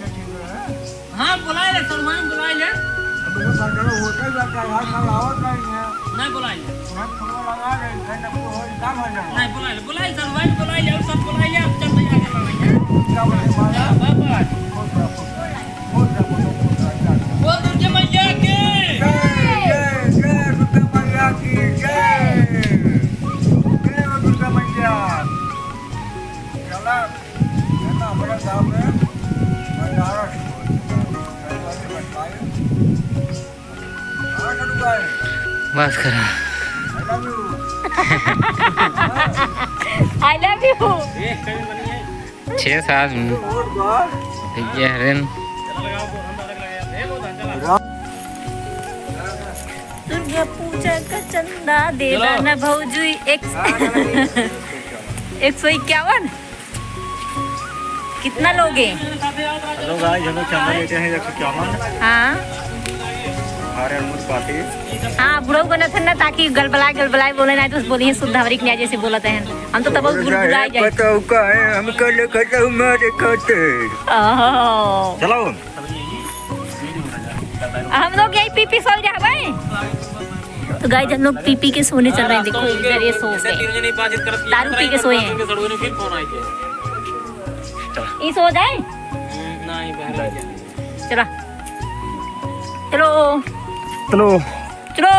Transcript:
हाँ बुलाए ले सलमान बुलाए ले नहीं बुलाए ले नहीं बुलाए सलमान बुलाए ले सब बुलाए ले अब चल बोल दुर्गा मैया की बस करा आई लव यू 6-7 ये हरन दुर्गा पूजा का चंदा देना न भौजी 151 कितना लोगे? हेलो गाइस हम लोग चंदा लेते हैं 151 हाँ हमारे अमूल पार्टी हाँ बुढ़ऊ को न ना ताकि गलबलाए बोले ना तो बोलिए शुद्धावरी न्याय जैसे बोलते हैं हम तो तब बुलबुलाए जाए बताओ का है हम कल खाता मारे खाते ओहो चलो हम लोग यही पी सो जाए तो गाइस हम लोग पी के सोने चल रहे हैं। देखो इधर ये सो गए दारू पी के सोए हैं ये सो जाए चलो चलो चलो चलो